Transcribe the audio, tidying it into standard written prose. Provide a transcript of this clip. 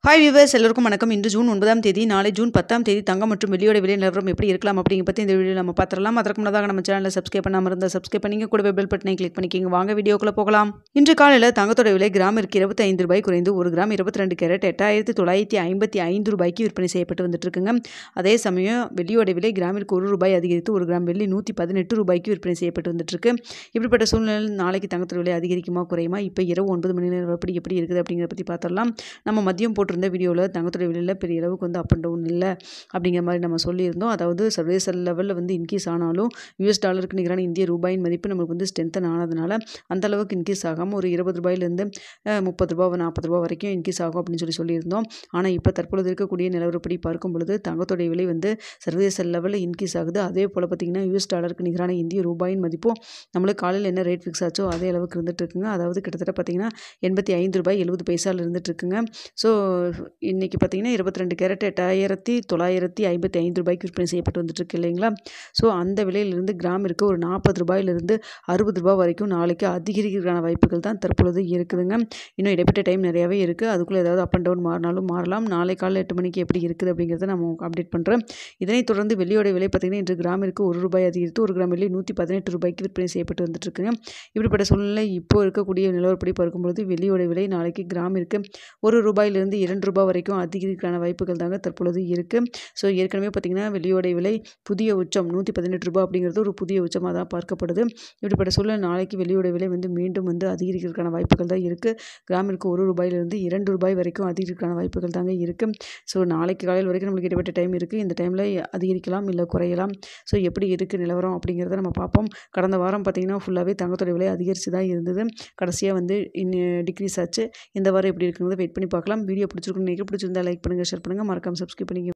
Hi viewers எல்லோருக்கும் வணக்கம். இன்று ஜூன் 9ஆம் தேதி, நாளை ஜூன் 10ஆம் தேதி தங்கம் மற்றும் வெள்ளியோட விலை நிலவரம் எப்படி இருக்கலாம் அப்படிங்க பற்றி இந்த வீடியோ நம்ம பார்த்துடலாம். அதற்கு முன்னதாக நம்ம சேனலை சப்ஸ்கிரைப் பண்ணாமல் இருந்தால் சப்ஸ்கிரைப் பண்ணிங்க, கூடவே பெல் பட்டனை கிளிக் பண்ணிக்கிங்க. வாங்க வீடியோக்குள்ளே போகலாம். இன்று காலையில் தங்கத்தோட விலை கிராமிற்கு 25 ரூபாய் குறைந்து ஒரு கிராம் 22 கேரட் 8955 ரூபாய்க்கு விற்பனை செய்யப்பட்டு வந்துட்டு இருக்குங்க. அதே சமயம் வெள்ளியோட விலை கிராமிற்கு 1 ரூபாய் அதிகரித்து ஒரு கிராம் வெள்ளி 118 ரூபாய்க்கு விற்பனை செய்யப்பட்டு வந்துட்டு இருக்கு. இப்படிப்பட்ட சூழ்நிலையில் நாளைக்கு தங்கத்தோட விலை அதிகரிக்குமா குறையுமா, இப்போ இரவு 9 மணி நேரம் எப்படி இருக்குது அப்படிங்கிறத பற்றி பார்த்துடலாம். நம்ம மதியம் போட்டிருந்த வீடியோவில் தங்கத்தோட விலையில் பெரிய அளவுக்கு வந்து அப் அண்ட் டவுன் இல்லை அப்படிங்கிற மாதிரி நம்ம சொல்லியிருந்தோம். அதாவது சர்வதேச லெவலில் வந்து இன்க்ரீஸ் ஆனாலும் US டாலருக்கு நிகரான இந்திய ரூபாயின் மதிப்பு நமக்கு வந்து ஸ்ட்ரென்தன் ஆனதுனால அந்த அளவுக்கு இன்க்ரீஸ் ஆகாமல் ஒரு 20 ரூபாயிலேருந்து 30 ரூபா 40 ரூபா வரைக்கும் இன்க்ரீஸ் ஆகும் அப்படின்னு சொல்லியிருந்தோம். ஆனால் இப்போ தற்பொழுது இருக்கக்கூடிய நிலவரப்படி பார்க்கும் பொழுது தங்கத்தோடைய விலை வந்து சர்வதேச லெவலில் இன்க்ரீஸ் ஆகுது. அதே போல் பார்த்திங்கன்னா US டாலருக்கு நிகரான இந்திய ரூபாயின் மதிப்பும் நம்மளுக்கு காலையில் என்ன ரேட் ஃபிக்ஸ் ஆச்சோ அதே அளவுக்கு இருந்துட்டு இருக்குங்க. அதாவது கிட்டத்தட்ட பார்த்திங்கன்னா 85 ரூபாய் 70 பைசாவில் இருந்துட்டு இருக்குங்க. ஸோ இன்றைக்கி பார்த்திங்கன்னா 22 கேரட் 8955 ரூபாய்க்கு விற்பனை செய்யப்பட்டு வந்துட்டு இருக்கு இல்லைங்களா. ஸோ அந்த விலையிலிருந்து கிராமிற்கு ஒரு 40 ரூபாயிலிருந்து 60 ரூபாய் வரைக்கும் நாளைக்கு அதிகரிக்கிறதுக்கான வாய்ப்புகள் தான் தற்பொழுது இருக்குதுங்க. இன்னும் இடைப்பட்ட டைம் நிறையாவே இருக்குது. அதுக்குள்ளே ஏதாவது அப் அண்ட் டவுன் மாறினாலும் மாறலாம். நாளை காலையில் 8 மணிக்கு எப்படி இருக்குது அப்படிங்கிறத நம்ம அப்டேட் பண்ணுறேன். இதனைத் தொடர்ந்து வெள்ளியோட விலை பார்த்திங்கன்னா இன்று கிராமிற்கு 1 ரூபாய் அதிகரித்து ஒரு கிராம் வெள்ளி 118 ரூபாய்க்கு விற்பனை செய்யப்பட்டு வந்துட்டு இருக்குங்க. இப்படிப்பட்ட சூழ்நிலை இப்போ இருக்கக்கூடிய நிலவரப்படி பார்க்கும்பொழுது வெள்ளியோட விலை நாளைக்கு கிராமிற்கு 1 ரூபாயிலிருந்து 2 ரூபாய் வரைக்கும் அதிகரிக்கான வாய்ப்புகள் தாங்க தற்பொழுது இருக்குது. ஸோ ஏற்கனவே பார்த்திங்கன்னா வெள்ளியோட விலை புதிய உச்சம் 118 ரூபாய் அப்படிங்கிறது ஒரு புதிய உச்சமாக தான் பார்க்கப்படுது. இப்படிப்பட்ட சூழ்நிலை நாளைக்கு வெள்ளியோட விலை வந்து மீண்டும் வந்து அதிகரிக்கிறதுக்கான வாய்ப்புகள் தான் இருக்குது. கிராமிற்கு 1 ரூபாயிலிருந்து 2 ரூபாய் வரைக்கும் அதிகரிக்கிறதுக்கான வாய்ப்புகள் தாங்க இருக்குது. ஸோ நாளைக்கு காலையில் வரைக்கும் நம்மளுக்கு இடைப்பட்ட டைம் இருக்குது. இந்த டைமில் அதிகரிக்கலாம் இல்லை குறையலாம். ஸோ எப்படி இருக்குது நிலவரம் அப்படிங்கிறத நம்ம பார்ப்போம். கடந்த வாரம் பார்த்திங்கன்னா ஃபுல்லாகவே தங்கத்தோட விலை அதிகரித்து தான் இருந்தது. கடைசியாக வந்து டிக்ரீஸ் ஆச்சு. இந்த வாரம் எப்படி இருக்குங்கிறத வெயிட் பண்ணி பார்க்கலாம். வீடியோ பிடிச்சிருந்தா லைக் பண்ணுங்கள், ஷேர் பண்ணுங்கள், மறக்காமல் சப்ஸ்கிரைப் பண்ணிக்கோங்க.